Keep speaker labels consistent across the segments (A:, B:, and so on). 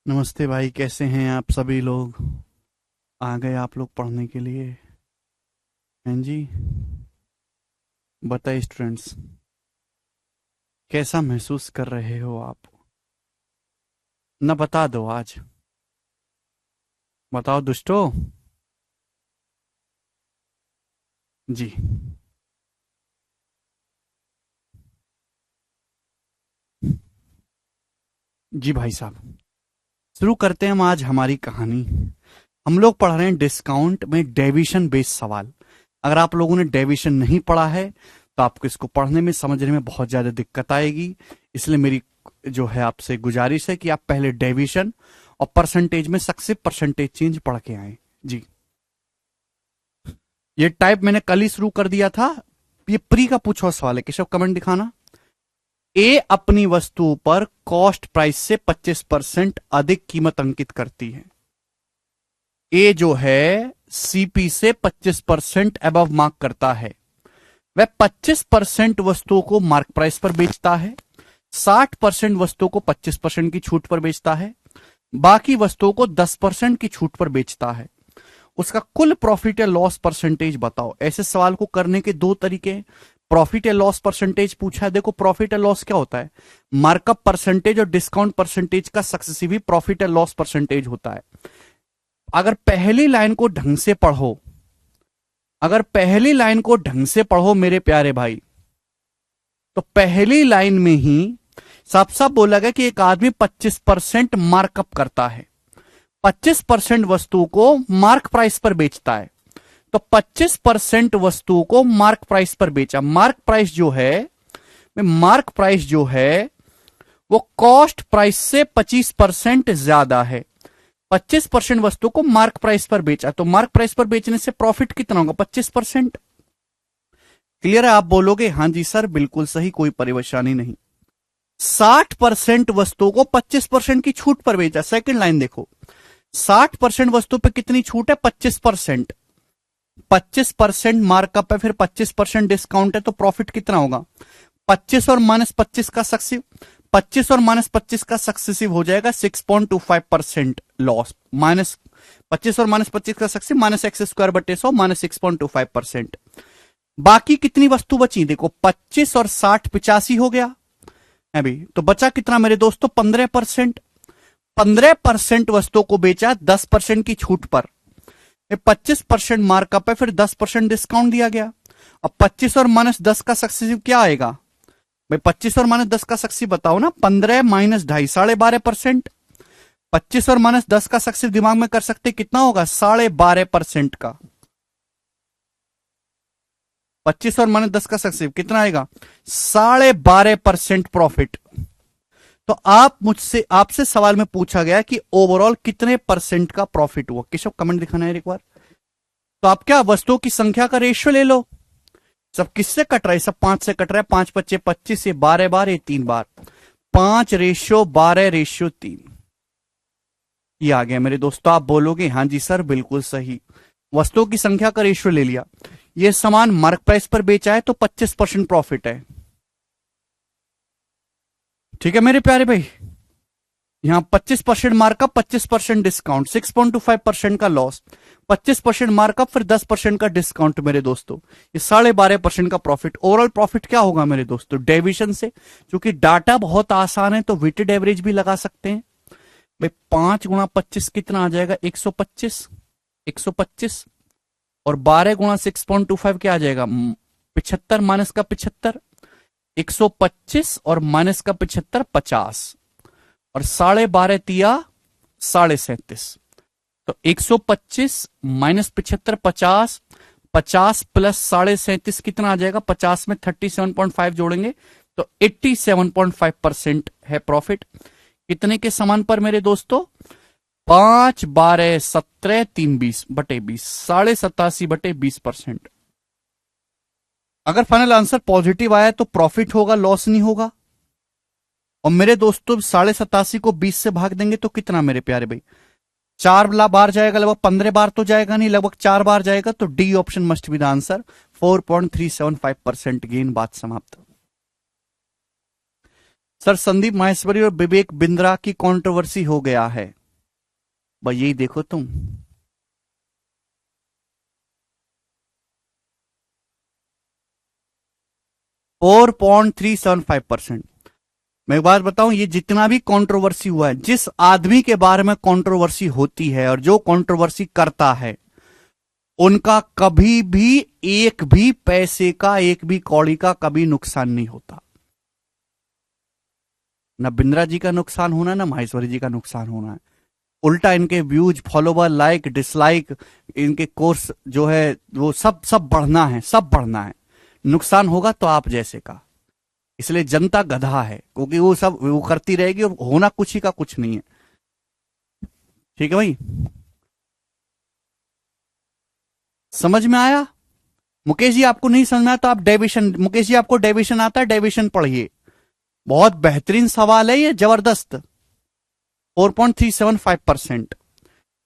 A: नमस्ते भाई, कैसे हैं आप सभी लोग? आ गए आप लोग पढ़ने के लिए? हैं जी? बताइए स्टूडेंट्स, कैसा महसूस कर रहे हो आप? न बता दो आज। बताओ दुष्टो। जी। जी भाई साहब, शुरू करते हैं हम आज हमारी कहानी। हम लोग पढ़ रहे हैं डिस्काउंट में डेविएशन बेस्ड सवाल। अगर आप लोगों ने डेविएशन नहीं पढ़ा है तो आपको इसको पढ़ने में समझने में बहुत ज्यादा दिक्कत आएगी। इसलिए मेरी जो है आपसे गुजारिश है कि आप पहले डेविएशन और परसेंटेज में सक्सेसिव परसेंटेज चेंज पढ़ के आए। जी। ये टाइप मैंने कल ही शुरू कर दिया था। ये प्री का पूछा हुआ सवाल है। केशव कमेंट दिखाना। ए अपनी वस्तु पर कॉस्ट प्राइस से 25% अधिक कीमत अंकित करती है। ए जो है सीपी से 25% अबव मार्क करता है। वह 25% वस्तुओं को मार्क प्राइस पर बेचता है, 60% वस्तुओं को 25% की छूट पर बेचता है, बाकी वस्तुओं को 10% की छूट पर बेचता है। उसका कुल प्रॉफिट या लॉस परसेंटेज बताओ। ऐसे सवाल को करने के दो तरीके हैं। प्रॉफिट या लॉस परसेंटेज पूछा है। देखो, प्रॉफिट या लॉस क्या होता है? मार्कअप परसेंटेज और डिस्काउंट परसेंटेज का सक्सेसिव ही प्रॉफिट या लॉस परसेंटेज होता है। अगर पहली लाइन को ढंग से पढ़ो, अगर पहली लाइन को ढंग से पढ़ो मेरे प्यारे भाई, तो पहली लाइन में ही साफ साफ बोला गया कि एक आदमी 25% मार्कअप करता है, 25% वस्तु को मार्क प्राइस पर बेचता है। तो 25% वस्तु को मार्क प्राइस पर बेचा। मार्क प्राइस जो है वो कॉस्ट प्राइस से 25% ज्यादा है। 25% वस्तु को मार्क प्राइस पर बेचा, तो मार्क प्राइस पर बेचने से प्रॉफिट कितना होगा? 25%। क्लियर है? आप बोलोगे हाँ जी सर, बिल्कुल सही, कोई परेशानी नहीं। 60% वस्तुओं को 25% की छूट पर बेचा। सेकंड लाइन देखो, 60% वस्तु पे कितनी छूट है? 25%। 25% मार्कअप है, फिर 25% डिस्काउंट है, तो प्रॉफिट कितना होगा? 25 और -25 का सक्सेसिव, 25 और -25 का सक्सेसिव हो जाएगा 6.25% लॉस। माइनस 25 और -25 का सक्सेसिव -x²/100 -6.25%। बाकी कितनी वस्तु बची? देखो, 25 और 60 85 हो गया अभी, तो बचा कितना मेरे दोस्तों? 15%। 15% वस्तुओं को बेचा 10% की छूट पर। 25% मार्कअप है, फिर 10% डिस्काउंट दिया गया। अब 25 और -10 का सक्सेसिव क्या आएगा भाई? 25 और -10 का सक्सेसिव बताओ ना। 15 -2.5 12%। 25 और -10 का सक्सेसिव दिमाग में कर सकते कितना होगा? 12.5% का। 25 और -10 का सक्सेसिव कितना आएगा? 12.5% प्रॉफिट। तो आपसे सवाल में पूछा गया कि ओवरऑल कितने परसेंट का प्रॉफिट हुआ। केशव कमेंट दिखाना है एक बार। तो आप क्या वस्तुओं की संख्या का रेशियो ले लो। सब किससे कट रहा है? सब 5 से कट रहा है। 5 25 25, ये 12 बार, ये 3 बार। 5:12:3। ये आ गया मेरे दोस्तों। आप बोलोगे हाँ जी सर, बिल्कुल सही। वस्तुओं की संख्या का रेशियो ले लिया। ये सामान मार्क प्राइस पर बेचा है तो 25% प्रॉफिट है। ठीक है मेरे प्यारे भाई। यहां 25% मार्कअप, 25% डिस्काउंट, 6.25% का लॉस, 25% मार्कअप, फिर 10% का डिस्काउंट मेरे दोस्तों। ये 12.5% का प्रॉफिट। ओवरऑल प्रॉफिट क्या होगा मेरे दोस्तों? डेविएशन से, क्योंकि डाटा बहुत आसान है तो वेटेड एवरेज भी लगा सकते हैं भाई। 5 × 25 कितना आ जाएगा? 125। 125 और 12 × 6.25 क्या आ जाएगा? 75 माइनस का 75। 125 और माइनस का 75 50, और 12.5 तिया 37.5। तो 125 माइनस 75 50, 50 प्लस 37.5 कितना आ जाएगा? 50 में 37.5 जोड़ेंगे तो 87.5% है प्रॉफिट। कितने के समान पर मेरे दोस्तों? 5 12 17 3 20/20, 87.5/20%। अगर फाइनल आंसर पॉजिटिव आया तो प्रॉफिट होगा, लॉस नहीं होगा। और मेरे दोस्तों 87.5 को 20 से भाग देंगे तो कितना मेरे प्यारे भाई? 4 बार जाएगा, लगभग 15 बार तो जाएगा नहीं, लगभग 4 बार जाएगा। तो D option must be the answer. 4.375% gain. बात समाप्त। सर, संदीप माहेश्वरी और विवेक बिंद्रा की कंट्रोवर्सी हो गया है। बस यही देखो तुम। 4.375%। मैं एक बात बताऊं, ये जितना भी कंट्रोवर्सी हुआ है, जिस आदमी के बारे में कंट्रोवर्सी होती है और जो कंट्रोवर्सी करता है, उनका कभी भी एक भी पैसे का, एक भी कौड़ी का कभी नुकसान नहीं होता। ना बिंद्रा जी का नुकसान होना, ना माहेश्वरी जी का नुकसान होना है। उल्टा इनके व्यूज, फॉलोवर, लाइक, डिसलाइक, इनके कोर्स जो है वो सब सब बढ़ना है, सब बढ़ना है। नुकसान होगा तो आप जैसे का। इसलिए जनता गधा है, क्योंकि वो सब वो करती रहेगी और होना कुछ ही का कुछ नहीं है। ठीक है भाई, समझ में आया? मुकेश जी आपको नहीं समझ में आया तो आप डेविएशन, मुकेश जी आपको डेविएशन आता है, डेविएशन पढ़िए। बहुत बेहतरीन सवाल है ये, जबरदस्त। 4.375%।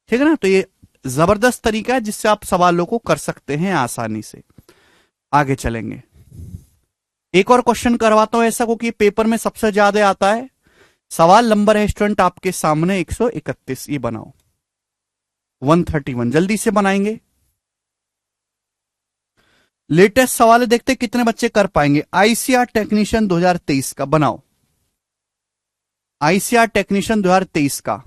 A: ठीक है ना? तो ये जबरदस्त तरीका है जिससे आप सवालों को कर सकते हैं आसानी से। आगे चलेंगे, एक और क्वेश्चन करवाता हूं ऐसा, क्योंकि पेपर में सबसे ज्यादा आता है। सवाल नंबर है स्टूडेंट आपके सामने 131, ये बनाओ। 131 जल्दी से बनाएंगे। लेटेस्ट सवाल है, देखते कितने बच्चे कर पाएंगे। आईसीआर टेक्नीशियन 2023 का बनाओ। आईसीआर टेक्नीशियन 2023 का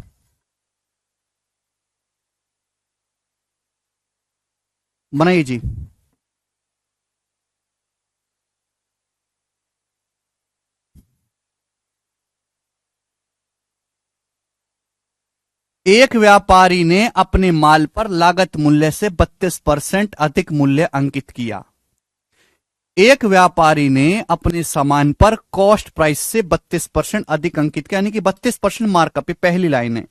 A: बनाइए जी। एक व्यापारी ने अपने माल पर लागत मूल्य से 32% अधिक मूल्य अंकित किया। एक व्यापारी ने अपने सामान पर कॉस्ट प्राइस से 32% अधिक अंकित किया, यानी कि 32% मार्कअप। पहली लाइन है।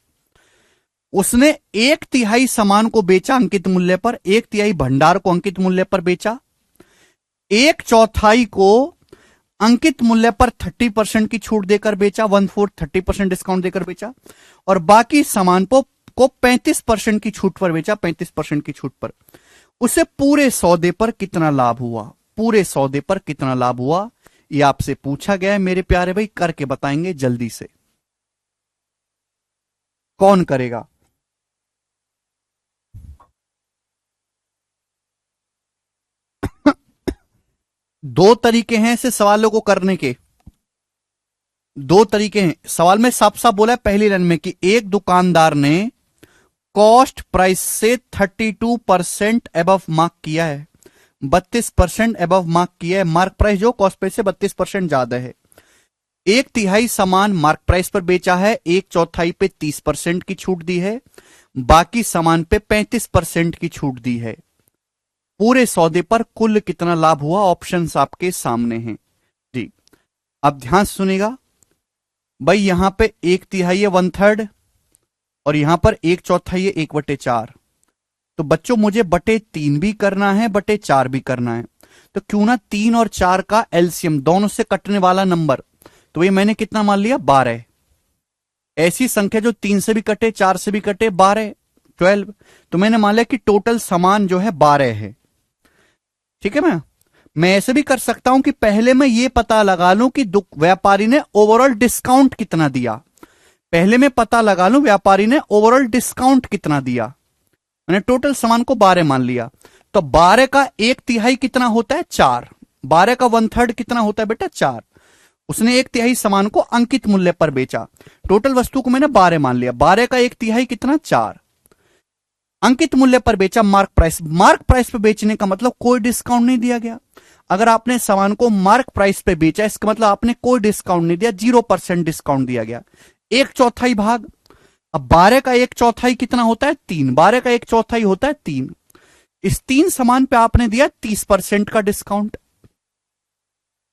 A: उसने एक तिहाई सामान को बेचा अंकित मूल्य पर, एक तिहाई भंडार को अंकित मूल्य पर बेचा, एक चौथाई को अंकित मूल्य पर 30% की छूट देकर बेचा, 1/4 30% डिस्काउंट देकर बेचा, और बाकी सामान को 35% की छूट पर बेचा, 35% की छूट पर। उसे पूरे सौदे पर कितना लाभ हुआ? पूरे सौदे पर कितना लाभ हुआ, यह आपसे पूछा गया है मेरे प्यारे भाई। करके बताएंगे जल्दी से। कौन करेगा? दो तरीके हैं ऐसे सवालों को करने के। दो तरीके हैं। सवाल में साफ साफ बोला है पहली लाइन में कि एक दुकानदार ने कॉस्ट प्राइस से 32% एबव मार्क किया है, 32% एबव मार्क किया है। मार्क प्राइस जो कॉस्ट प्राइस से 32% ज्यादा है। एक तिहाई सामान मार्क प्राइस पर बेचा है, एक चौथाई पे 30% की छूट दी है, बाकी सामान पे 35% की छूट दी है। पूरे सौदे पर कुल कितना लाभ हुआ? ऑप्शंस आपके सामने हैं जी। अब ध्यान से सुनिएगा भाई, यहां पे एक तिहाई है 1/3, और यहां पर एक चौथाई है 1/4। तो बच्चों मुझे बटे 3 भी करना है, बटे 4 भी करना है। तो क्यों ना 3 और 4 का एलसीएम, दोनों से कटने वाला नंबर, तो ये मैंने कितना मान लिया? 12। ऐसी संख्या जो 3 से भी कटे, 4 से भी कटे, 12 12। तो मैंने मान लिया कि टोटल समान जो है 12 है। ठीक है। मैं ऐसे भी कर सकता हूं कि पहले मैं ये पता लगा लूं कि व्यापारी ने ओवरऑल डिस्काउंट कितना दिया। पहले मैं पता लगा लूं व्यापारी ने ओवरऑल डिस्काउंट कितना दिया। मैंने टोटल सामान को 12 मान लिया। तो 12 का एक तिहाई कितना होता है? 4। 12 का 1/3 कितना होता है बेटा? 4। उसने एक तिहाई सामान को अंकित मूल्य पर बेचा। टोटल वस्तु को मैंने 12 मान लिया। 12 का एक तिहाई कितना? 4। अंकित मूल्य पर बेचा, मार्क प्राइस। मार्क प्राइस पर बेचने का मतलब कोई डिस्काउंट नहीं दिया गया। अगर आपने सामान को मार्क प्राइस पे बेचा, इसका मतलब आपने कोई डिस्काउंट नहीं दिया, 0% डिस्काउंट दिया गया। एक चौथाई भाग। अब 12 का एक चौथाई कितना होता है? 3। 12 का एक चौथाई होता है 3। इस 3 सामान पे आपने दिया 30% का डिस्काउंट।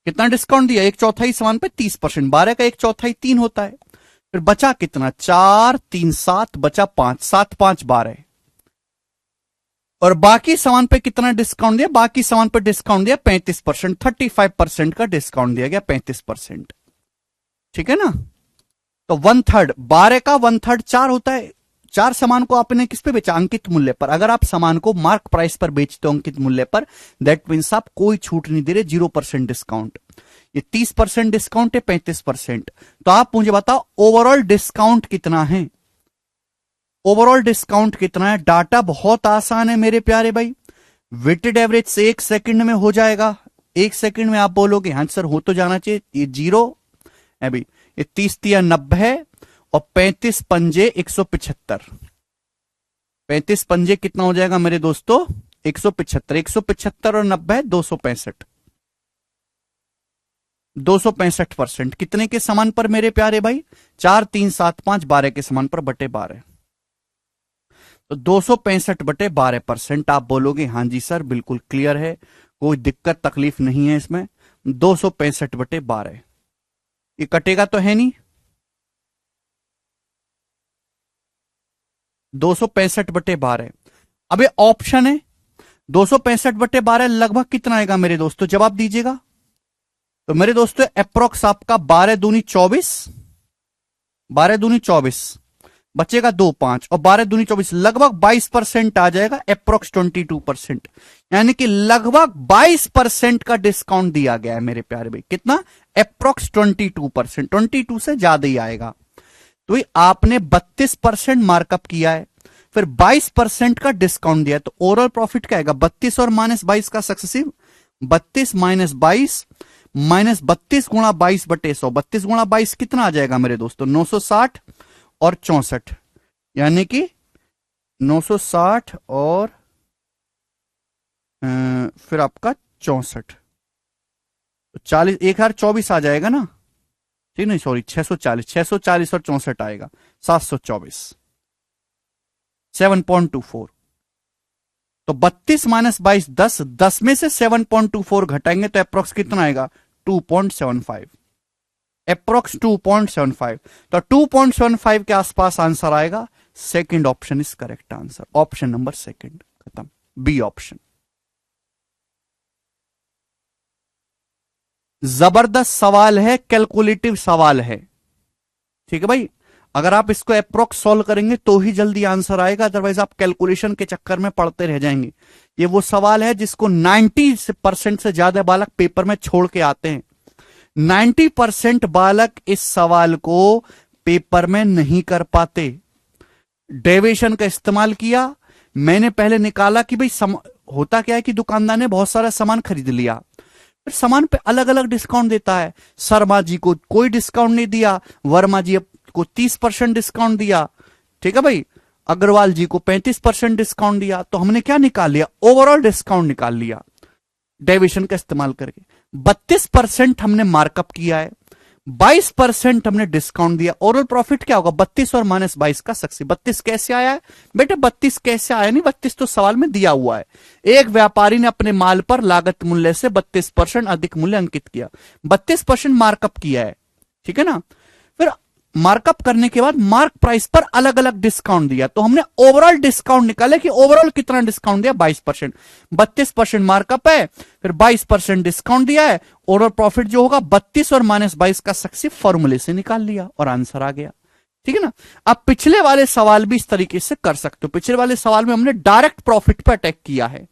A: कितना डिस्काउंट दिया? एक चौथाई सामान पे 30%। 12 का एक चौथाई 3 होता है। फिर बचा कितना? 4 3 7, बचा 5, 7 5 12। और बाकी सामान पे कितना डिस्काउंट दिया? बाकी सामान पे डिस्काउंट दिया 35%, 35% का डिस्काउंट दिया गया, 35%। ठीक है ना? तो 1/3, 12 का 1/3 4 होता है। 4 सामान को आपने किस पे बेचा? अंकित मूल्य पर। अगर आप सामान को मार्क प्राइस पर बेचते हो अंकित मूल्य पर, दैट मीन्स आप कोई छूट नहीं दे रहे, 0% डिस्काउंट। ये 30% डिस्काउंट है, 35%। तो आप मुझे बताओ ओवरऑल डिस्काउंट कितना है? ओवरऑल डिस्काउंट कितना है? डाटा बहुत आसान है मेरे प्यारे भाई, वेटेड एवरेज से 1 सेकंड में हो जाएगा। 1 सेकंड में आप बोलोगे हाँ सर हो तो जाना चाहिए, ये जीरो है भाई, ये 30 × 90 है और 35 × 5 = 175। 35 पंजे कितना हो जाएगा मेरे दोस्तों? 175। 175 और 90 265। 265% कितने के समान पर मेरे प्यारे भाई? 4 3 7 5 12 के समान पर बटे 12। तो 265/12%। आप बोलोगे हाँ जी सर बिल्कुल क्लियर है, कोई दिक्कत तकलीफ नहीं है इसमें। 265/12 ये कटेगा तो है नहीं। 265/12। अब ये ऑप्शन है, 265/12 लगभग कितना आएगा मेरे दोस्तों? जवाब दीजिएगा। तो मेरे दोस्तों अप्रोक्स आपका 12 दूनी 24, 12 दूनी 24, बचेगा 2 5 और 12 दूनी 24, लगभग 22% आ जाएगा, अप्रोक्स 22%। यानी कि लगभग 22% का डिस्काउंट दिया गया है मेरे प्यारे भाई। कितना? अप्रोक्स 22%। 22 से ज्यादा ही आएगा। तो ये आपने 32% मार्कअप किया है, फिर 22% का डिस्काउंट दिया है, तो ओवरऑल प्रॉफिट क्या आएगा? 32 और -22 का सक्सेसिव, 32 - 22 -32 × 22/100। 32 × 22 कितना आ जाएगा मेरे दोस्तों? 960 और 64, यानी कि 960 और फिर आपका 64, तो 40, 1024 आ जाएगा ना? ठीक नहीं सॉरी 640, 640 और 64 आएगा 724, 7.24। तो 32 - 22 10, 10 में से 7.24 घटाएंगे तो अप्रोक्स कितना आएगा? 2.75, अप्रोक्स 2.75। तो 2.75 के आसपास आंसर आएगा। Second option is correct answer, option number second, खत्म, बी ऑप्शन। जबरदस्त सवाल है, कैलकुलेटिव सवाल है, ठीक है भाई। अगर आप इसको अप्रोक्स सॉल्व करेंगे तो ही जल्दी आंसर आएगा, अदरवाइज आप कैलकुलेशन के चक्कर में पढ़ते रह जाएंगे। ये वो सवाल है जिसको 90% से ज्यादा बालक पेपर में छोड़ के आते हैं। 90% बालक इस सवाल को पेपर में नहीं कर पाते। डेविएशन का इस्तेमाल किया, मैंने पहले निकाला कि भाई होता क्या है कि दुकानदार ने बहुत सारा सामान खरीद लिया, फिर सामान पे अलग अलग डिस्काउंट देता है। शर्मा जी को कोई डिस्काउंट नहीं दिया, वर्मा जी को 30% डिस्काउंट दिया, ठीक है भाई, अग्रवाल जी को 35% डिस्काउंट दिया। तो हमने क्या निकाल लिया? ओवरऑल डिस्काउंट निकाल लिया डेविएशन का इस्तेमाल करके। 32% हमने मार्कअप किया है, 22% हमने डिस्काउंट दिया। ओवरऑल प्रॉफिट क्या होगा? 32 और -22 का सक्सेस। 32 कैसे आया है बेटे? 32 कैसे आया नहीं, 32 तो सवाल में दिया हुआ है। एक व्यापारी ने अपने माल पर लागत मूल्य से 32% अधिक मूल्य अंकित किया, 32% मार्कअप किया है, ठीक है ना। फिर मार्कअप करने के बाद मार्क प्राइस पर अलग अलग डिस्काउंट दिया, तो हमने ओवरऑल डिस्काउंट निकाला कि ओवरऑल कितना डिस्काउंट दिया? 22%। 32% मार्कअप है, फिर 22% डिस्काउंट दिया है, ओवरऑल प्रॉफिट जो होगा 32 और -22 का सक्सेस फॉर्मूले से निकाल लिया और आंसर आ गया, ठीक है ना। अब पिछले वाले सवाल भी इस तरीके से कर सकते हो। पिछले वाले सवाल में हमने डायरेक्ट प्रॉफिट पर अटैक किया है,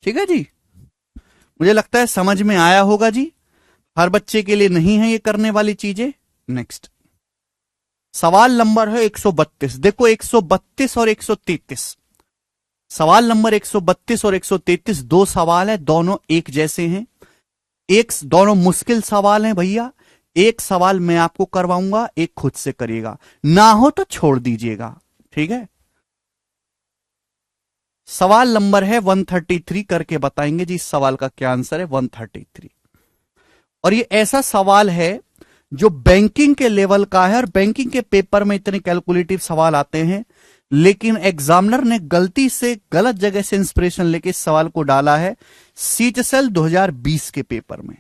A: ठीक है जी। मुझे लगता है समझ में आया होगा जी। हर बच्चे के लिए नहीं है ये करने वाली चीजें। नेक्स्ट सवाल नंबर है 132। देखो 132 और 133, सवाल नंबर 132 और 133 दो सवाल है, दोनों एक जैसे हैं। एक दोनों मुश्किल सवाल हैं भैया। एक सवाल मैं आपको करवाऊंगा, एक खुद से करिएगा, ना हो तो छोड़ दीजिएगा, ठीक है। सवाल नंबर है 133, करके बताएंगे जी इस सवाल का क्या आंसर है। 133, और ये ऐसा सवाल है जो बैंकिंग के लेवल का है, और बैंकिंग के पेपर में इतने कैलकुलेटिव सवाल आते हैं, लेकिन एग्जामिनर ने गलती से गलत जगह से इंस्पिरेशन लेके इस सवाल को डाला है सीएचएसएल 2020 के पेपर में।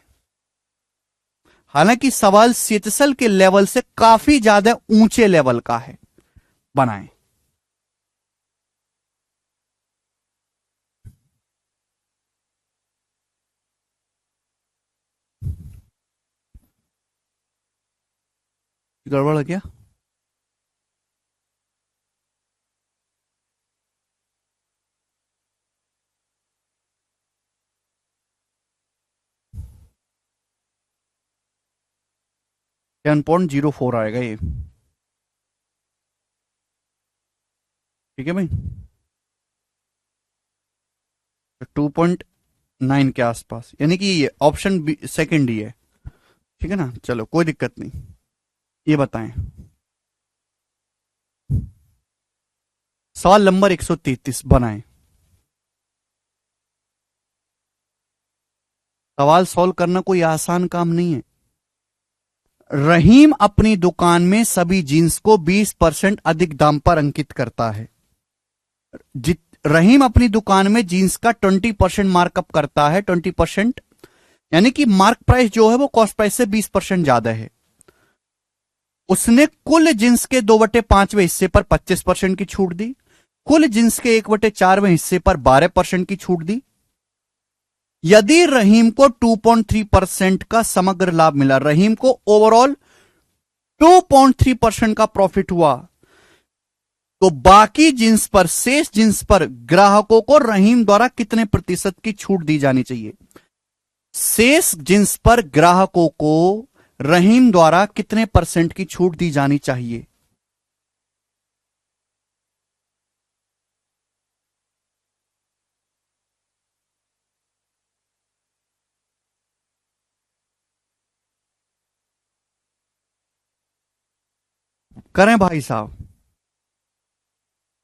A: हालांकि सवाल सीएचएसएल के लेवल से काफी ज्यादा ऊंचे लेवल का है। बनाएं। गड़बड़ है क्या? $10.04 आएगा ये। ठीक है भाई, 2.9 के आसपास, यानी कि ये ऑप्शन सेकंड ही है। ठीक है ना, चलो कोई दिक्कत नहीं। ये बताएं, सवाल नंबर 133 बनाएं। सवाल सॉल्व करना कोई आसान काम नहीं है। रहीम अपनी दुकान में सभी जींस को 20% अधिक दाम पर अंकित करता है। रहीम अपनी दुकान में जींस का 20% मार्कअप करता है, 20%, यानी कि मार्क प्राइस जो है वो कॉस्ट प्राइस से 20% ज्यादा है। उसने कुल जींस के 2/5वें हिस्से पर 25% की छूट दी, कुल जींस के 1/4वें हिस्से पर 12% की छूट दी। यदि रहीम को 2.3% का समग्र लाभ मिला, रहीम को ओवरऑल 2.3% का प्रॉफिट हुआ, तो बाकी जींस पर, शेष जींस पर ग्राहकों को रहीम द्वारा कितने प्रतिशत की छूट दी जानी चाहिए? शेष जींस पर ग्राहकों को रहीम द्वारा कितने % की छूट दी जानी चाहिए? करें भाई साहब,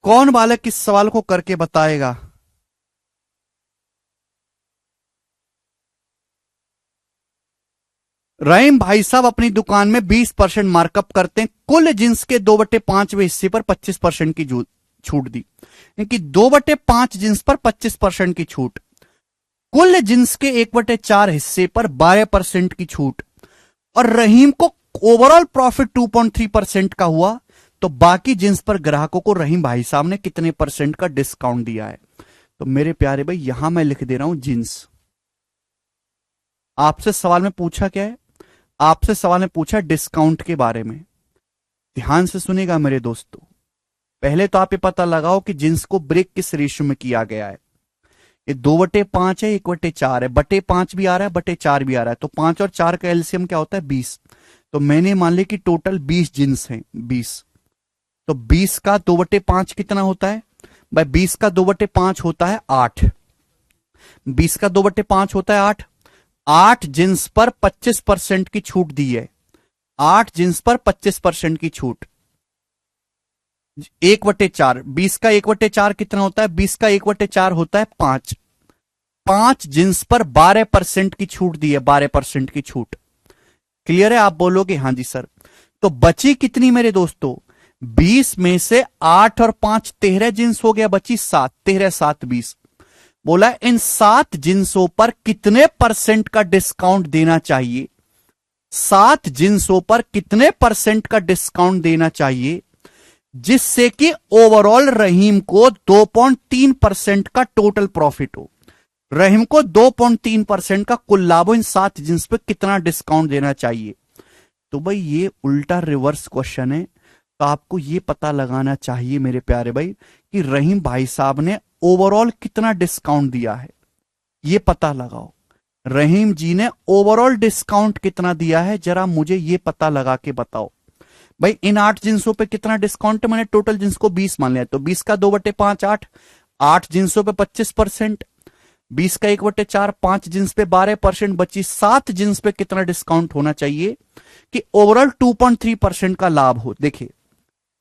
A: कौन बालक इस सवाल को करके बताएगा? रहीम भाई साहब अपनी दुकान में 20% मार्कअप करते हैं, कुल जींस के 2/5वें हिस्से पर 25% की छूट दी, यानी 2/5 जींस पर 25% की छूट, कुल जींस के 1/4 हिस्से पर 12% की छूट, और रहीम को ओवरऑल प्रॉफिट 2.3% का हुआ, तो बाकी जींस पर ग्राहकों को रहीम भाई साहब ने कितने % का डिस्काउंट दिया है? तो मेरे प्यारे भाई यहां मैं लिख दे रहा हूं जींस। आपसे सवाल में पूछा क्या है? आपसे सवाल में पूछा डिस्काउंट के बारे में। ध्यान से सुनेगा मेरे दोस्तों, पहले तो आप ये पता लगाओ कि जींस को ब्रेक किस रेशियो में किया गया है। ये 2/5 है, 1/4 है, 5 भी आ रहा है, 4 भी आ रहा है, तो 5 और 4 का एलसीएम क्या होता है? 20। तो मैंने मान लिया कि टोटल 20 जींस हैं, 20, तो 20 का 2/5 कितना होता है भाई? 20 का 2/5 होता है 8। 20 का 2/5 होता है 8। 8 जींस पर 25% की छूट दी है, 8 जींस पर 25% की छूट, 1/4, 20 का 1/4 कितना होता है? 20 का 1/4 होता है 5। 5 जींस पर 12% की छूट दी है, 12% की छूट। क्लियर है? आप बोलोगे हाँ जी सर। तो बची कितनी मेरे दोस्तों? 20 में से 8 और 5 13 जींस हो गया, बची 7, 13 7 20। बोला इन 7 जिन्सों पर कितने % का डिस्काउंट देना चाहिए? 7 जिन्सों पर कितने % का डिस्काउंट देना चाहिए जिससे कि ओवरऑल रहीम को 2.3% का टोटल प्रॉफिट हो? रहीम को 2.3% का कुल लाभ हो, इन 7 जिन्स पे कितना डिस्काउंट देना चाहिए? तो भाई ये उल्टा रिवर्स क्वेश्चन है, तो आपको ये पता लगाना चाहिए मेरे प्यारे भाई कि रहीम भाई साहब ने ओवरऑल कितना डिस्काउंट दिया है। ये पता लगाओ, रहीम जी ने ओवरऑल डिस्काउंट कितना दिया है, जरा मुझे ये पता लगा के बताओ। भाई इन 8 जिन्सों पे कितना डिस्काउंट है? मैंने टोटल जिन्स को 20 मान लिया, तो 20 का 2/5 8, 8 जिन्सों पे 25%, 20 का 1/4 5 जिन्स पे 12%, बची 7 जिन्स पे कितना डिस्काउंट होना चाहिए कि ओवरऑल 2.3% का लाभ हो? देखिए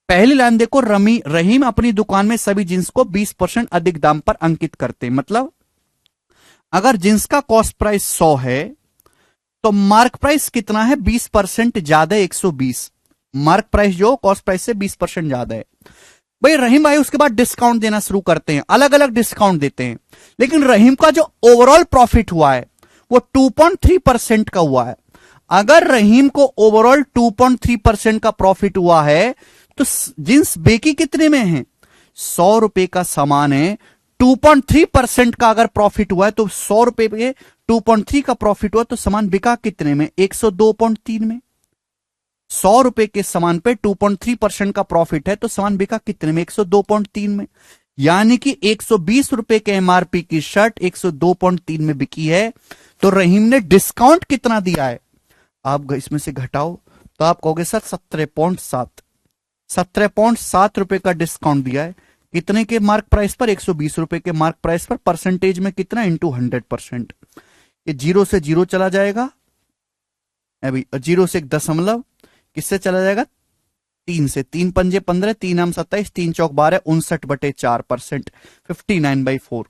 A: पहली लाइन देखो, रहीम अपनी दुकान में सभी जींस को 20% अधिक दाम पर अंकित करते हैं। मतलब अगर जींस का कॉस्ट प्राइस 100 है तो मार्क प्राइस कितना है? 20% ज्यादा है, 120। मार्क प्राइस जो कॉस्ट प्राइस से 20% ज्यादा है। भाई रहीम भाई उसके बाद डिस्काउंट देना शुरू करते हैं, अलग अलग डिस्काउंट देते हैं, लेकिन रहीम का जो ओवरऑल प्रॉफिट हुआ है वो 2.3% का हुआ है। अगर रहीम को ओवरऑल 2.3% का प्रॉफिट हुआ है तो जींस बेकी कितने में है? 100 रुपए का सामान है, 2.3% का अगर प्रॉफिट हुआ है तो 100 रुपए पे 2.3 का प्रॉफिट हुआ तो सामान बिका कितने में? 102.3 में। 100 रुपए के सामान पे 2.3% का प्रॉफिट है तो सामान बिका कितने में? 102.3 में। यानी कि 120 रुपए के एमआरपी की शर्ट 102.3 में बिकी है, तो रहीम ने डिस्काउंट कितना दिया है? आप इसमें से घटाओ तो आप कहोगे सर 17.7 रुपए का डिस्काउंट दिया है, कितने के मार्क प्राइस पर? 120 रुपए के मार्क प्राइस पर। परसेंटेज में कितना? इंटू 100%। ये जीरो से जीरो चला जाएगा, अभी जीरो से एक दशमलव, किससे चला जाएगा? 3 से। 3 पंजे 15, 3 आम 27, 3 चौक 12, 59/4%, 59/4।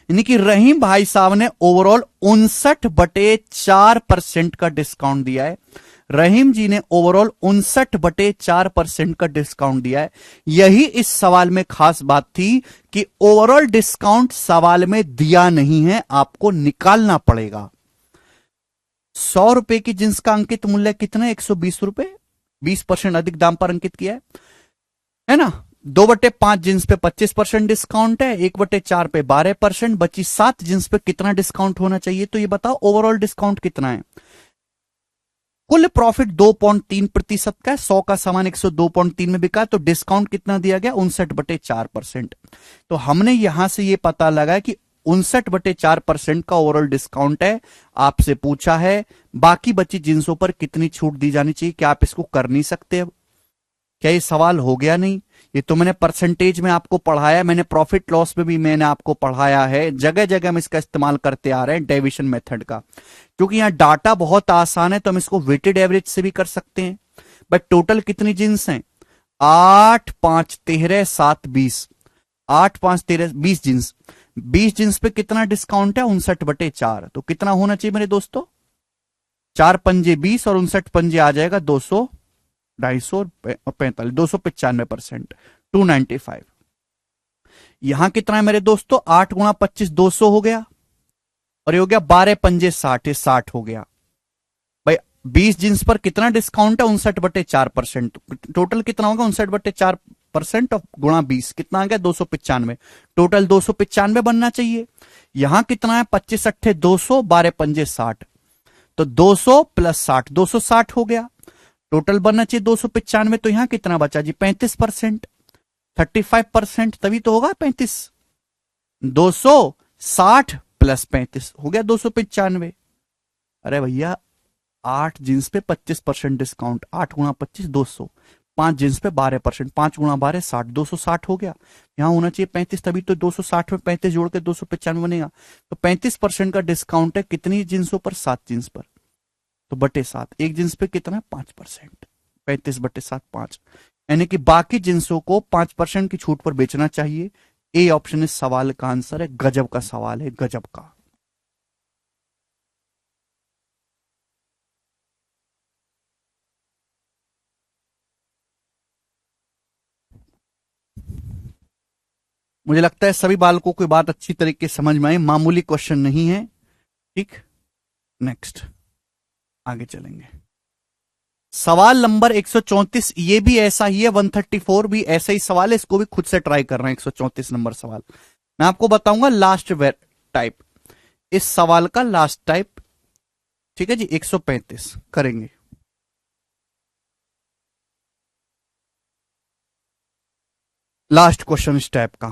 A: यानी कि रहीम भाई साहब ने ओवरऑल 59/4% का डिस्काउंट दिया है। रहीम जी ने ओवरऑल 59/4% का डिस्काउंट दिया है। यही इस सवाल में खास बात थी कि ओवरऑल डिस्काउंट सवाल में दिया नहीं है, आपको निकालना पड़ेगा। 100 रुपए की जींस का अंकित मूल्य कितना है? 120 रुपए। 20% अधिक दाम पर अंकित किया है ना। 2/5 जींस पे 25% डिस्काउंट है, 1/4 पे 12%, बची 7 जींस पे कितना डिस्काउंट होना चाहिए? तो ये बताओ ओवरऑल डिस्काउंट कितना है? कुल प्रॉफिट 2.3% का है। 100 का सामान 102.3 में बिका, तो डिस्काउंट कितना दिया गया? 59/4%। तो हमने यहां से ये पता लगा कि 59/4% का ओवरऑल डिस्काउंट है। आपसे पूछा है बाकी बची जिन्सों पर कितनी छूट दी जानी चाहिए, क्या आप इसको कर नहीं सकते? अब क्या ये सवाल हो गया? नहीं, ये तो मैंने परसेंटेज में आपको पढ़ाया, मैंने प्रॉफिट लॉस में भी मैंने आपको पढ़ाया है, जगह जगह हम इसका इस्तेमाल करते आ रहे हैं डेविएशन मेथड का। क्योंकि यहां डाटा बहुत आसान है तो हम इसको वेटेड एवरेज से भी कर सकते हैं। बट टोटल कितनी जींस हैं? 8 5 13 7 20। 8 5 13 20 जींस। 20 जींस पे कितना डिस्काउंट है? 59/4। तो कितना होना चाहिए मेरे दोस्तों? 4 पंजे 20 और 59 पंजे आ जाएगा 200, 250 और 45, 295%, 295। यहां कितना है मेरे दोस्तों? 8 गुणा 25 200 हो गया, और ये हो गया 12 पंजे 60, 60 हो गया भाई। 20 जींस पर कितना डिस्काउंट है? 59/4%। टोटल कितना होगा? 59/4% गुणा 20 कितना आ गया? 295। टोटल 295 बनना चाहिए। यहां कितना है? 25 अट्ठे 200, 12 पंजे 60, तो 200 प्लस 60, 260 हो गया। टोटल बनना चाहिए 295, तो यहां कितना बचा जी? 35%, 35%, तभी तो होगा 35। 260 प्लस 35 हो गया 295। अरे भैया 8 जींस पे 25% डिस्काउंट, 8 गुणा 25 200, 5 जींस पे 12%, 5 गुणा 12 60, 260 हो गया। यहां होना चाहिए 35, तभी तो 260 में 35 जोड़ के 295 बनेगा। तो 35% का डिस्काउंट है कितनी जींसों पर? 7 जींस पर। तो बटे 7, एक जींस पे कितना? 5%। 35/7 5, यानी कि बाकी जिन्सों को 5% की छूट पर बेचना चाहिए। ए ऑप्शन इस सवाल का आंसर है। गजब का सवाल है, गजब का। मुझे लगता है सभी बालकों को बात अच्छी तरीके से समझ में आई, मामूली क्वेश्चन नहीं है। ठीक, नेक्स्ट आगे चलेंगे। सवाल नंबर 134, ये भी ऐसा ही है। 134 भी ऐसा ही सवाल है, इसको भी खुद से ट्राई कर रहे हैं। 134 नंबर सवाल मैं आपको बताऊंगा लास्ट टाइप, इस सवाल का लास्ट टाइप। ठीक है जी, 135 करेंगे। लास्ट क्वेश्चन इस टाइप का।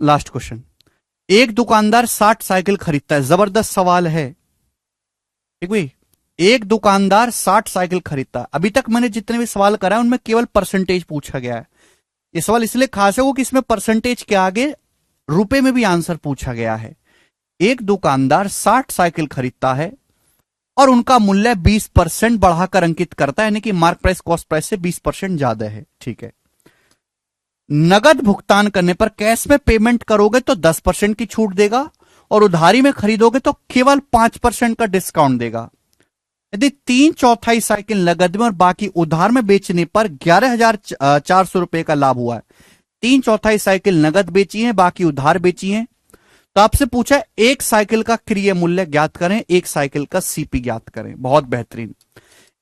A: Last question. एक दुकानदार 60 साइकिल खरीदता है। जबरदस्त सवाल है। ठीक भाई, एक दुकानदार 60 साइकिल खरीदता है। अभी तक मैंने जितने भी सवाल कराए उनमें केवल परसेंटेज पूछा गया है। ये सवाल इसलिए खास है वो कि इसमें परसेंटेज के आगे रुपए में भी आंसर पूछा गया है। एक दुकानदार 60 साइकिल खरीदता है और उनका मूल्य 20% बढ़ाकर अंकित करता है, यानी कि मार्क प्राइस कॉस्ट प्राइस से 20% ज्यादा है। ठीक है, नगद भुगतान करने पर कैश में पेमेंट करोगे तो 10% की छूट देगा, और उधारी में खरीदोगे तो केवल 5% का डिस्काउंट देगा। यदि 3/4 साइकिल नगद में और बाकी उधार में बेचने पर 11,400 रुपए का लाभ हुआ है। 3/4 साइकिल नगद बेची है, बाकी उधार बेची है। तो आपसे पूछा है एक साइकिल का क्रय मूल्य ज्ञात करें, एक साइकिल का सीपी ज्ञात करें। बहुत बेहतरीन।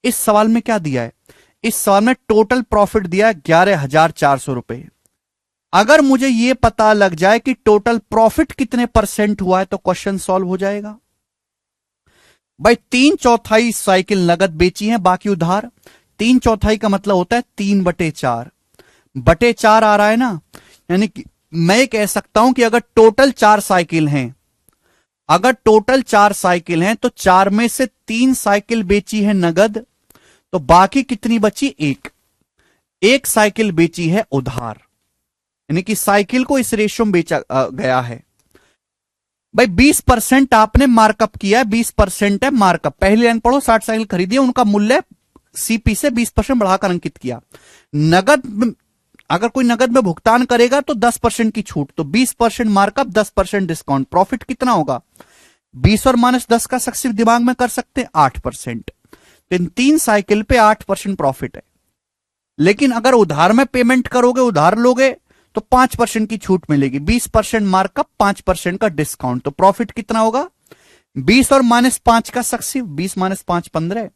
A: इस सवाल में क्या दिया है? इस सवाल में टोटल प्रॉफिट दिया है 11,400 रुपए। अगर मुझे यह पता लग जाए कि टोटल प्रॉफिट कितने परसेंट हुआ है तो क्वेश्चन सॉल्व हो जाएगा। भाई 3/4 साइकिल नगद बेची है, बाकी उधार। 3/4 का मतलब होता है 3/4, बटे 4 आ रहा है ना, यानी कि मैं ये कह सकता हूं कि अगर टोटल 4 साइकिल हैं, अगर टोटल 4 साइकिल हैं तो 4 में से 3 साइकिल बेची है नगद, तो बाकी कितनी बची? एक साइकिल बेची है उधार, यानी कि साइकिल को इस रेशियो में बेचा गया है। भाई 20% आपने मार्कअप किया है, 20% है मार्कअप। पहली लाइन पढ़ो, 60 साइकिल खरीदी है, उनका मूल्य सीपी से 20% बढ़ाकर अंकित किया। नगद, अगर कोई नगद में भुगतान करेगा तो 10% की छूट, तो 20% मार्कअप, 10% डिस्काउंट, प्रॉफिट कितना होगा? 20 और -10 का सक्सेस दिमाग में कर सकते हैं, 8%। तो इन 3 साइकिल पे 8% प्रॉफिट है। लेकिन अगर उधार में पेमेंट करोगे, उधार लोगे, तो 5% की छूट मिलेगी, 20% मार्कअप, 5% का डिस्काउंट, तो प्रॉफिट कितना होगा? 20 और -5 का सक्सेस, 20 -5 15,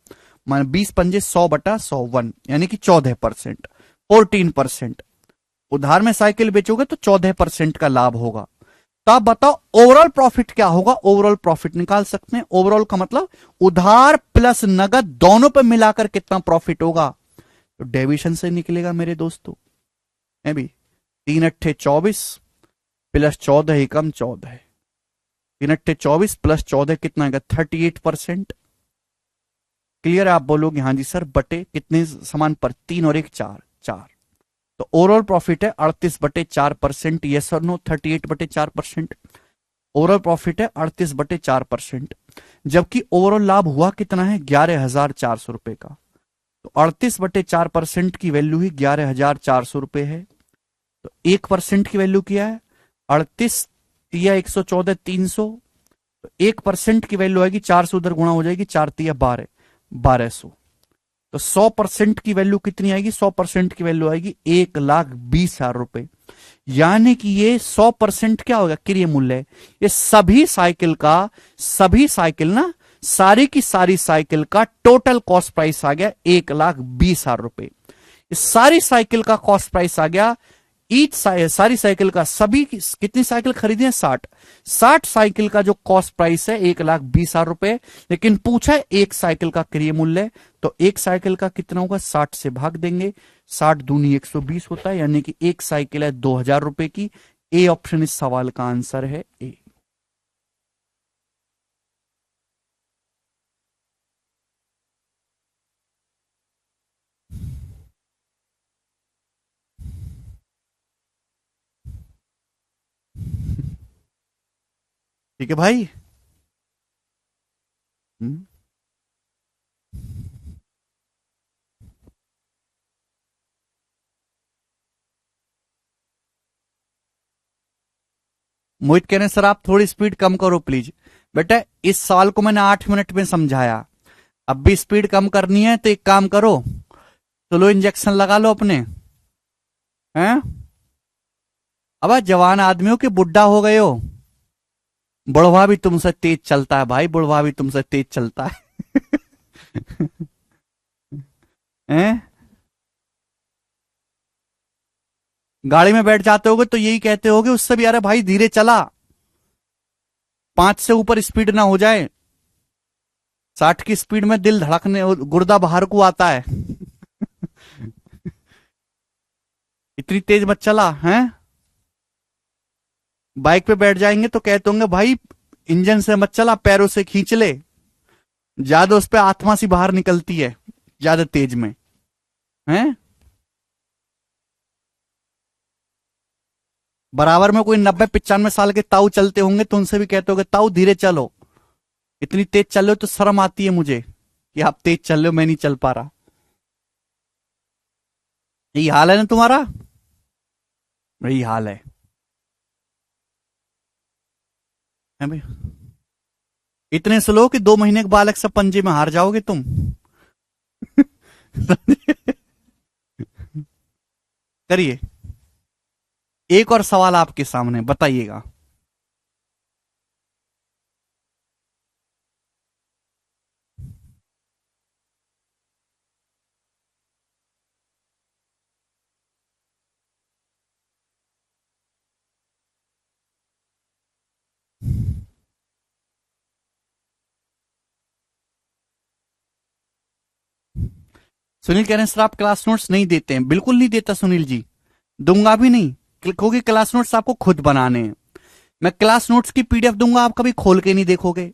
A: 20 पंजे 100/100 1, यानी कि 14%, 14%। उधार में साइकिल बेचोगे तो 14% का लाभ होगा। तो आप बताओ ओवरऑल प्रॉफिट क्या होगा? ओवरऑल प्रॉफिट निकाल सकते हैं। ओवरऑल का मतलब उधार प्लस नगद दोनों पे मिलाकर कितना प्रॉफिट होगा? तो डेविएशन से निकलेगा मेरे दोस्तों, है भी 3 अट्ठे 24 प्लस 14 एकम 14, 3 अट्ठे 24 प्लस 14 कितना आएगा? 38%। क्लियर है? आप बोलोगे हाँ जी सर, बटे कितने समान पर? 3 और 1 4, 4। तो ओवरऑल प्रॉफिट है 38/4%, यस और नो? 38/4%। ओवरऑल प्रॉफिट है 38/4%, जबकि ओवरऑल लाभ हुआ कितना है? 11,400 रुपए का। तो 38/4% की वैल्यू ही 11,400 रुपए है। तो 1% की वैल्यू क्या है? 38 या 114 300, तो 1% की वैल्यू आएगी 400, उधर गुणा हो जाएगी, 4 तिया 12, 1200। तो 100% की वैल्यू कितनी आएगी? 100% की वैल्यू आएगी 1,20,000 रुपए। यानी कि ये 100% क्या होगा? क्रय मूल्य। ये सभी साइकिल ना, सारी की सारी साइकिल का टोटल कॉस्ट प्राइस आ गया 1,20,000 रुपए। सारी साइकिल का कॉस्ट प्राइस आ गया, सारी साइकिल का, सभी की कितनी साइकिल खरीदी है? 60। 60 साइकिल का जो कॉस्ट प्राइस है 1,20,000 रुपए, लेकिन पूछा है एक साइकिल का क्रय मूल्य, तो एक साइकिल का कितना होगा? 60 से भाग देंगे, 60 दूनी 120 होता है, यानी कि एक साइकिल है 2,000 रुपए की। ए ऑप्शन इस सवाल का आंसर है, ए। ठीक है भाई। हम्म। मोहित कह रहे हैं सर आप थोड़ी स्पीड कम करो प्लीज। बेटा इस सवाल को मैंने 8 मिनट में समझाया, अब भी स्पीड कम करनी है तो एक काम करो, चलो इंजेक्शन लगा लो अपने, हैं? अब जवान आदमी हो कि बुढ़ा हो गए हो? बुढ़वा भी तुमसे तेज चलता है भाई, बुढ़वा भी तुमसे तेज चलता है। हैं? गाड़ी में बैठ जाते होगे तो यही कहते होगे उससे भी, अरे भाई धीरे चला, 5 से ऊपर स्पीड ना हो जाए। 60 की स्पीड में दिल धड़कने, गुर्दा बाहर को आता है। इतनी तेज मत चला, हैं? बाइक पे बैठ जाएंगे तो कहते होंगे भाई इंजन से मत चला, पैरों से खींच ले, ज्यादा उस पर आत्मा सी बाहर निकलती है ज्यादा तेज में, हैं? बराबर में कोई 90 95 साल के ताऊ चलते होंगे तो उनसे भी कहते होंगे ताऊ धीरे चलो, इतनी तेज चल रहे हो तो शर्म आती है मुझे कि आप तेज चल रहे हो, मैं नहीं चल पा रहा। यही हाल है ना तुम्हारा? यही हाल है भाई। इतने स्लो कि 2 महीने के बालक सब पंजे में हार जाओगे तुम। करिए, एक और सवाल आपके सामने, बताइएगा। सुनील कह रहे हैं सर आप क्लास नोट्स नहीं देते हैं? बिल्कुल नहीं देता सुनील जी, दूंगा भी नहीं, क्योंकि क्लास नोट्स आपको खुद बनाने हैं। मैं क्लास नोट्स की पीडीएफ दूंगा, आप कभी खोल के नहीं देखोगे।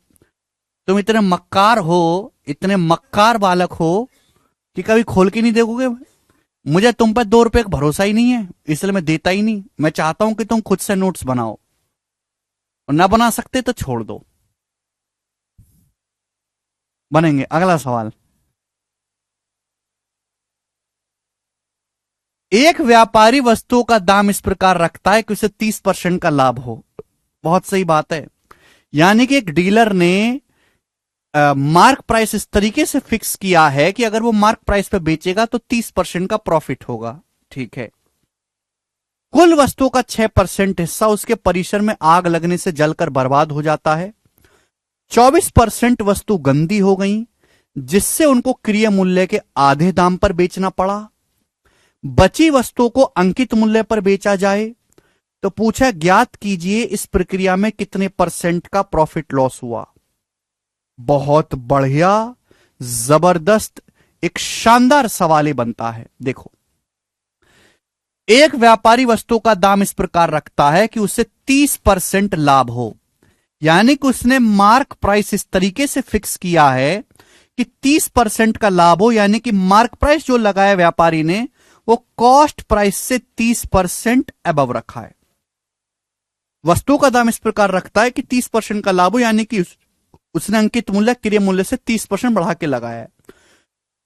A: तुम इतने मक्कार हो, इतने मक्कार बालक हो कि कभी खोल के नहीं देखोगे। मुझे तुम पर 2 रुपए का भरोसा ही नहीं है, इसलिए मैं देता ही नहीं। मैं चाहता हूं कि तुम खुद से नोट्स बनाओ, और ना बना सकते तो छोड़ दो, बनेंगे। अगला सवाल। एक व्यापारी वस्तुओं का दाम इस प्रकार रखता है कि उसे 30% का लाभ हो। बहुत सही बात है। यानी कि एक डीलर ने मार्क प्राइस इस तरीके से फिक्स किया है कि अगर वो मार्क प्राइस पे बेचेगा तो 30% का प्रॉफिट होगा। ठीक है। कुल वस्तुओं का 6% हिस्सा उसके परिसर में आग लगने से जलकर बर्बाद हो जाता है। 24% वस्तु गंदी हो गई, जिससे उनको क्रय मूल्य के आधे दाम पर बेचना पड़ा। बची वस्तुओं को अंकित मूल्य पर बेचा जाए तो पूछा, ज्ञात कीजिए इस प्रक्रिया में कितने परसेंट का प्रॉफिट लॉस हुआ। बहुत बढ़िया, जबरदस्त, एक शानदार सवाल ही बनता है। देखो, एक व्यापारी वस्तु का दाम इस प्रकार रखता है कि उससे 30% लाभ हो। यानी कि उसने मार्क प्राइस इस तरीके से फिक्स किया है कि 30% का लाभ हो। यानी कि मार्क प्राइस जो लगाया व्यापारी ने, वो कॉस्ट प्राइस से 30% अबव रखा है। वस्तु का दाम इस प्रकार रखता है कि 30% का लाभ हो, यानी कि उसने अंकित मूल्य क्रय मूल्य से 30% बढ़ा के लगाया है।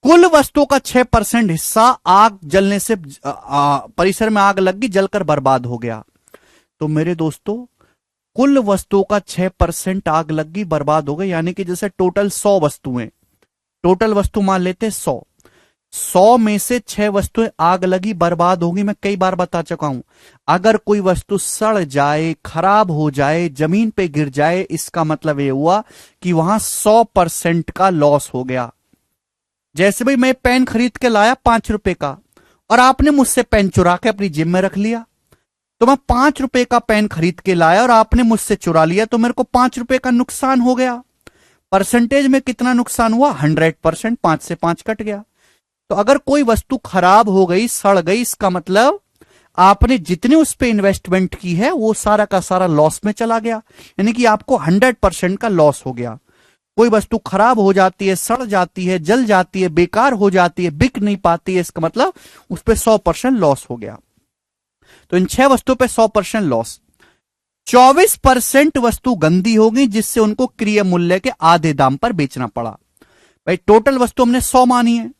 A: कुल वस्तु का 6% हिस्सा आग जलने से परिसर में आग लग गई, जलकर बर्बाद हो गया। तो मेरे दोस्तों, कुल वस्तुओं का 6% आग लग गई, बर्बाद हो गई। यानी कि जैसे टोटल 100 वस्तुएं, टोटल वस्तु मान लेते 100 में से 6 वस्तुएं आग लगी, बर्बाद होगी। मैं कई बार बता चुका हूं, अगर कोई वस्तु सड़ जाए, खराब हो जाए, जमीन पे गिर जाए, इसका मतलब यह हुआ कि वहां 100% का लॉस हो गया। जैसे भाई मैं पेन खरीद के लाया 5 रुपए का, और आपने मुझसे पेन चुरा के अपनी जेब में रख लिया। तो मैं 5 रुपए का पेन खरीद के लाया और आपने मुझसे चुरा लिया, तो मेरे को 5 रुपए का नुकसान हो गया। परसेंटेज में कितना नुकसान हुआ? 100%। 5 से 5 कट गया। तो अगर कोई वस्तु खराब हो गई, सड़ गई, इसका मतलब आपने जितनी उस पर इन्वेस्टमेंट की है वो सारा का सारा लॉस में चला गया। यानी कि आपको 100% का लॉस हो गया। कोई वस्तु खराब हो जाती है, सड़ जाती है, जल जाती है, बेकार हो जाती है, बिक नहीं पाती है, इसका मतलब उस पर 100% लॉस हो गया। तो इन 6 वस्तुओं पे 100% लॉस। 24% वस्तु गंदी हो गई, जिससे उनको क्रय मूल्य के आधे दाम पर बेचना पड़ा। भाई टोटल वस्तु हमने 100 मानी है,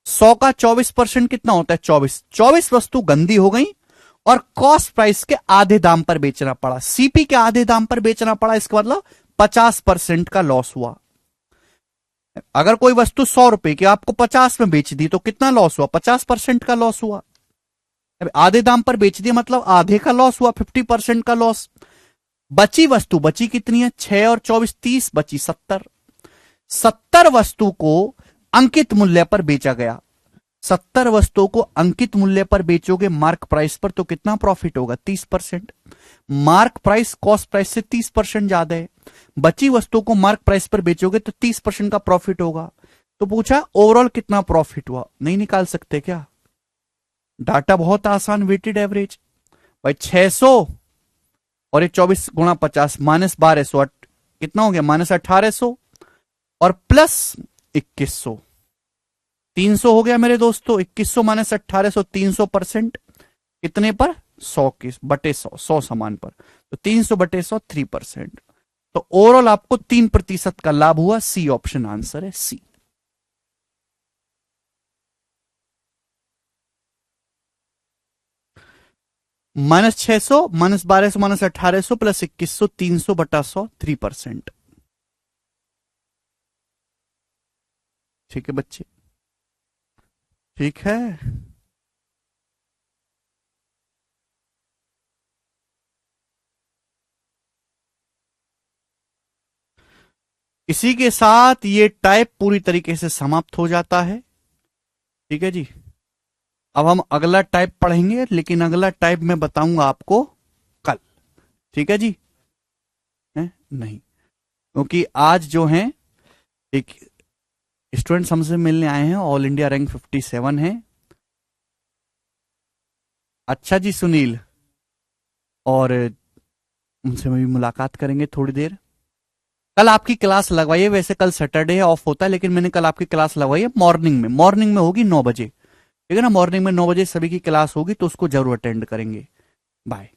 A: 100 का 24% कितना होता है? 24 वस्तु गंदी हो गई और कॉस्ट प्राइस के आधे दाम पर बेचना पड़ा, सीपी के आधे दाम पर बेचना पड़ा। इसका मतलब 50% का लॉस हुआ। अगर कोई वस्तु 100 रुपए की आपको 50 में बेच दी तो कितना लॉस हुआ? 50% का लॉस हुआ। आधे दाम पर बेच दिया मतलब आधे का लॉस हुआ, 50% का लॉस। बची वस्तु बची कितनी है? 6 और 24 30, बची 70। 70 वस्तु को अंकित मूल्य पर बेचा गया। 70 वस्तुओं को अंकित मूल्य पर बेचोगे मार्क प्राइस पर तो कितना प्रॉफिट होगा? 30%। मार्क प्राइस कॉस्ट प्राइस से 30% ज्यादा है। बची वस्तुओं को मार्क प्राइस पर बेचोगे तो 30% का प्रॉफिट होगा। तो पूछा ओवरऑल कितना प्रॉफिट हुआ? नहीं निकाल सकते क्या? डाटा बहुत आसान, वेटेड एवरेज। भाई 600 और ये 24 गुणा 50 -1200, कितना हो गया? -1800 और प्लस 2100, 300 हो गया मेरे दोस्तों। 2100 - 1800, 300%। कितने पर? 100 के बटे 100, 100 समान पर। तो 300 बटे 100, 3%। तो ओवरऑल आपको 3% का लाभ हुआ। सी ऑप्शन आंसर है, सी। -600 -1200 -1800 प्लस 2100, 300 बटा 100, 3%। ठीक है बच्चे, ठीक है। इसी के साथ ये टाइप पूरी तरीके से समाप्त हो जाता है। ठीक है जी। अब हम अगला टाइप पढ़ेंगे, लेकिन अगला टाइप मैं बताऊंगा आपको कल। ठीक है जी। नहीं, क्योंकि आज जो है एक स्टूडेंट्स हमसे मिलने आए हैं, ऑल इंडिया रैंक 57 है। अच्छा जी सुनील, और उनसे भी मुलाकात करेंगे थोड़ी देर। कल आपकी क्लास लगवाइए, वैसे कल सैटरडे है, ऑफ होता है, लेकिन मैंने कल आपकी क्लास लगवाई है मॉर्निंग में। मॉर्निंग में होगी 9 बजे, ठीक है ना? मॉर्निंग में 9 बजे सभी की क्लास होगी, तो उसको जरूर अटेंड करेंगे। बाय।